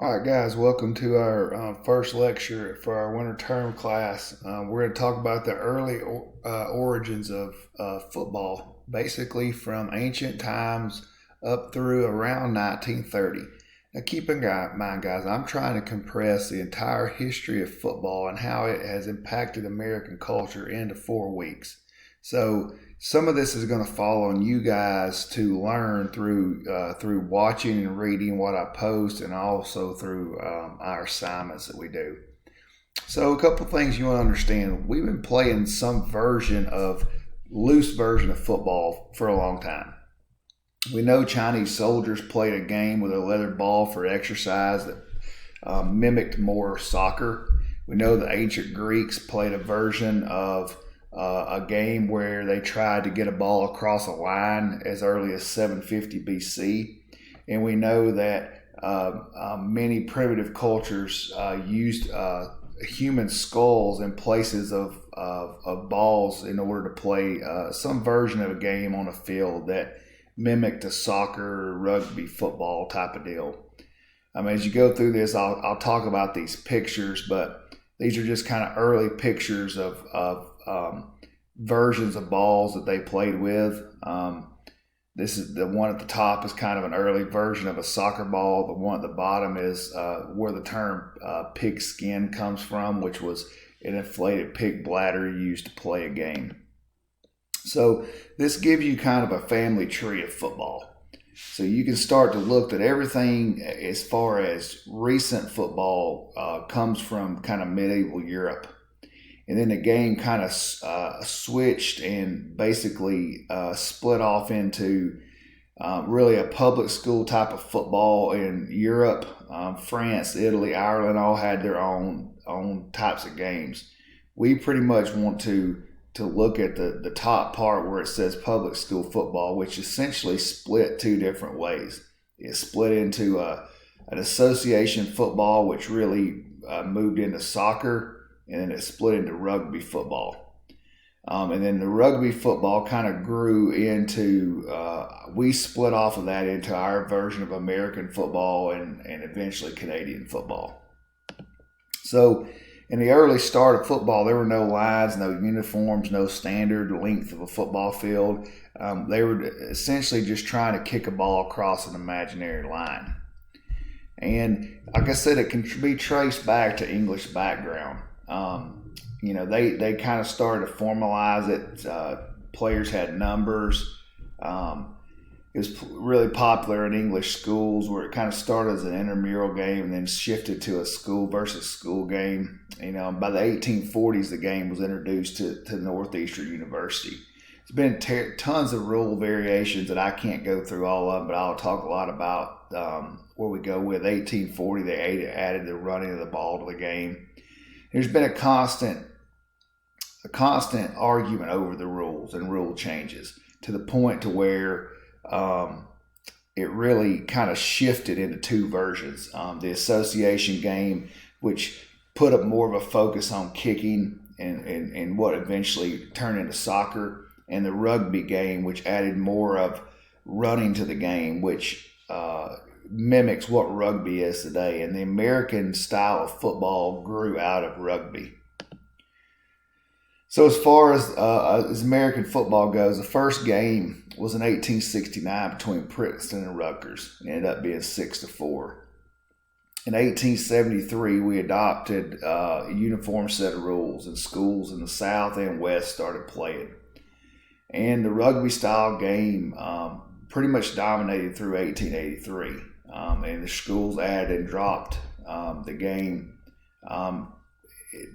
All right, guys, welcome to our first lecture for our winter term class. We're going to talk about the early origins of football, basically from ancient times up through around 1930. Now, keep in mind, guys, I'm trying to compress the entire history of football and how it has impacted American culture into 4 weeks. So some of this is going to fall on you guys to learn through watching and reading what I post, and also through our assignments that we do. So a couple things you want to understand: we've been playing some loose version of football for a long time. We know Chinese soldiers played a game with a leather ball for exercise that mimicked more soccer. We know the ancient Greeks played a version of a game where they tried to get a ball across a line as early as 750 BC. And we know that many primitive cultures used human skulls in places of balls in order to play some version of a game on a field that mimicked a soccer, rugby, football type of deal. As you go through this, I'll talk about these pictures, but these are just kind of early pictures of versions of balls that they played with. This is the one at the top is kind of an early version of a soccer ball. The one at the bottom is where the term pig skin comes from, which was an inflated pig bladder used to play a game. So this gives you kind of a family tree of football. So you can start to look at everything as far as recent football comes from kind of medieval Europe. And then the game kind of switched and basically split off into really a public school type of football in Europe. France, Italy, Ireland all had their own types of games. We pretty much want to look at the top part where it says public school football, which essentially split two different ways. It split into an association football, which really moved into soccer, and then it split into rugby football. And then the rugby football kind of grew into, we split off of that into our version of American football and eventually Canadian football. So in the early start of football, there were no lines, no uniforms, no standard length of a football field. They were essentially just trying to kick a ball across an imaginary line. And like I said, it can be traced back to English background. They kind of started to formalize it. Players had numbers. It was really popular in English schools, where it kind of started as an intramural game and then shifted to a school versus school game. By the 1840s, the game was introduced to Northeastern University. There's been tons of rule variations that I can't go through all of them, but I'll talk a lot about where we go with 1840. They added the running of the ball to the game. There's been a constant argument over the rules and rule changes, to the point to where it really kind of shifted into two versions. The association game, which put up more of a focus on kicking and what eventually turned into soccer, and the rugby game, which added more of running to the game, which mimics what rugby is today. And the American style of football grew out of rugby. So as far as American football goes, the first game was in 1869 between Princeton and Rutgers. It ended up being 6-4. In 1873, we adopted a uniform set of rules, and schools in the South and West started playing. And the rugby style game pretty much dominated through 1883. And the schools added and dropped the game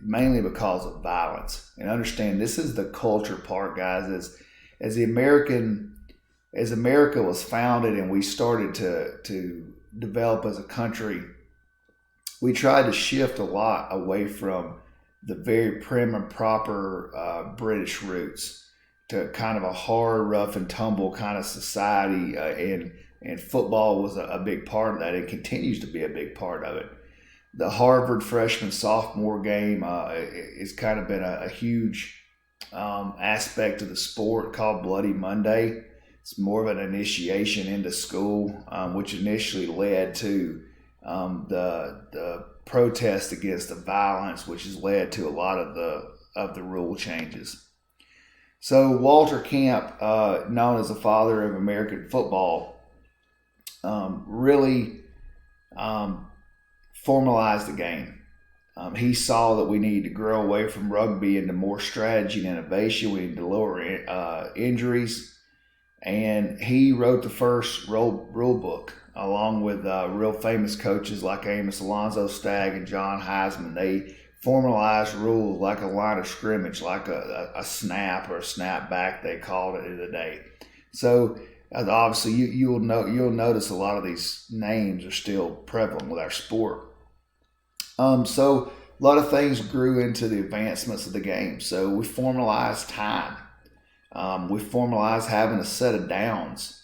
mainly because of violence. And understand, this is the culture part, guys. As America was founded and we started to develop as a country, we tried to shift a lot away from the very prim and proper British roots to kind of a hard, rough and tumble kind of society, and football was a big part of that. It continues to be a big part of it. The Harvard freshman-sophomore game has kind of been a huge aspect of the sport, called Bloody Monday. It's more of an initiation into school, which initially led to the protest against the violence, which has led to a lot of the rule changes. So Walter Camp, known as the father of American football, really formalized the game. He saw that we needed to grow away from rugby into more strategy and innovation. We needed to lower injuries. And he wrote the first rule book along with real famous coaches like Amos Alonzo Stagg and John Heisman. They formalized rules like a line of scrimmage, like a snap or a snap back, they called it in the day. So obviously you'll notice a lot of these names are still prevalent with our sport. So a lot of things grew into the advancements of the game. So we formalized time. We formalized having a set of downs.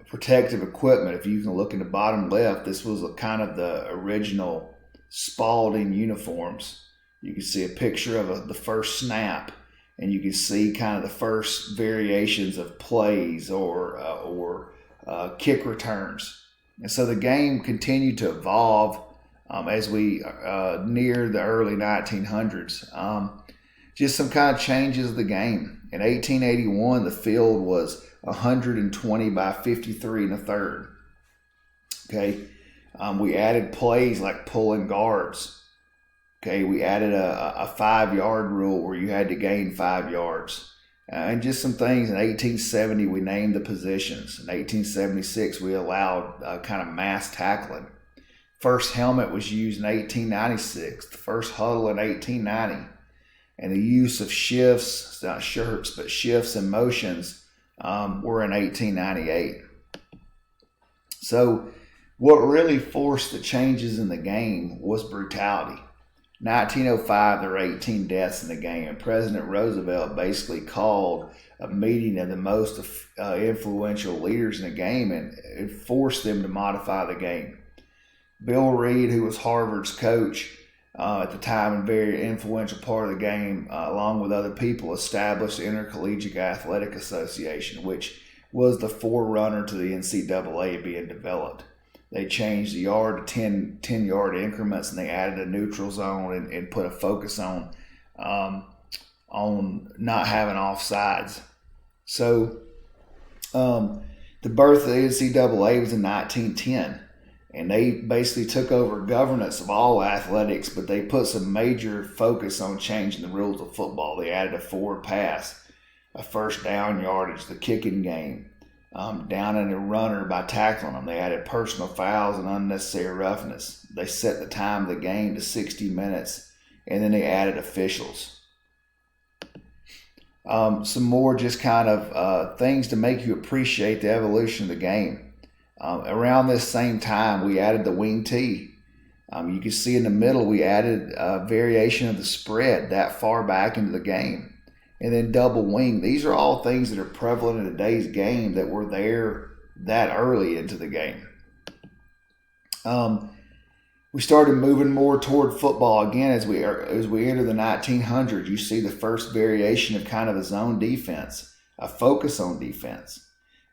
Protective equipment. If you can look in the bottom left, this was kind of the original Spalding uniforms. You can see a picture of the first snap, and you can see kind of the first variations of plays or kick returns. And so the game continued to evolve as we near the early 1900s. Just some kind of changes of the game. In 1881, the field was 120 by 53 and a third. Okay. We added plays like pulling guards. Okay. We added a 5-yard rule where you had to gain 5 yards. And just some things. In 1870, we named the positions. In 1876, we allowed kind of mass tackling. First helmet was used in 1896. The first huddle in 1890. And the use of shifts, not shirts, but shifts and motions were in 1898. So what really forced the changes in the game was brutality. 1905, there were 18 deaths in the game, and President Roosevelt basically called a meeting of the most influential leaders in the game and forced them to modify the game. Bill Reed, who was Harvard's coach, at the time, a very influential part of the game, along with other people, established the Intercollegiate Athletic Association, which was the forerunner to the NCAA being developed. They changed the yard to 10-yard increments, and they added a neutral zone and put a focus on not having offsides. So the birth of the NCAA was in 1910. And they basically took over governance of all athletics, but they put some major focus on changing the rules of football. They added a forward pass, a first down yardage, the kicking game, down in a runner by tackling them. They added personal fouls and unnecessary roughness. They set the time of the game to 60 minutes, and then they added officials. Some more just kind of things to make you appreciate the evolution of the game. Around this same time, we added the wing tee. You can see in the middle, we added a variation of the spread that far back into the game. And then double wing. These are all things that are prevalent in today's game that were there that early into the game. We started moving more toward football again as we enter the 1900s. You see the first variation of kind of a zone defense, a focus on defense.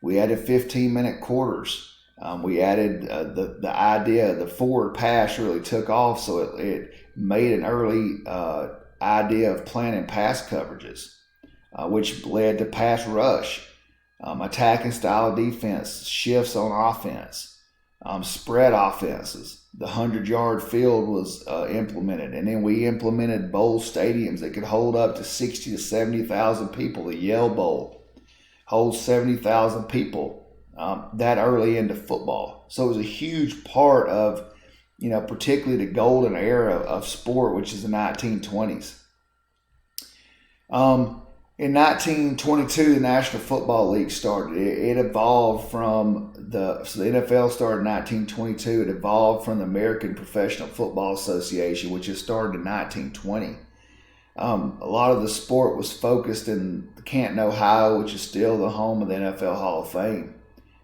We added 15-minute quarters. We added the idea, the forward pass really took off, so it made an early idea of planning pass coverages, which led to pass rush, attacking style defense, shifts on offense, spread offenses. The 100-yard field was implemented, and then we implemented bowl stadiums that could hold up to 60 to 70,000 people. The Yale Bowl holds 70,000 people. That early into football. So it was a huge part of, particularly the golden era of sport, which is the 1920s. In 1922, the National Football League started. It evolved from the NFL started in 1922. It evolved from the American Professional Football Association, which has started in 1920. A lot of the sport was focused in Canton, Ohio, which is still the home of the NFL Hall of Fame.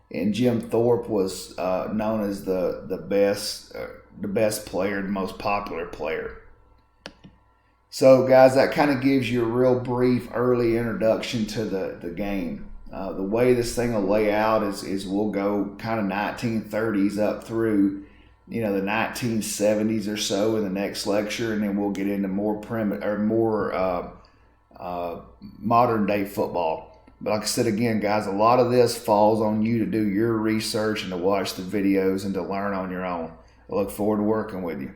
And Jim Thorpe was known as the best player, the most popular player. So, guys, that kind of gives you a real brief early introduction to the game. The way this thing will lay out is we'll go kind of 1930s up through the 1970s or so in the next lecture, and then we'll get into more modern day football. But like I said again, guys, a lot of this falls on you to do your research and to watch the videos and to learn on your own. I look forward to working with you.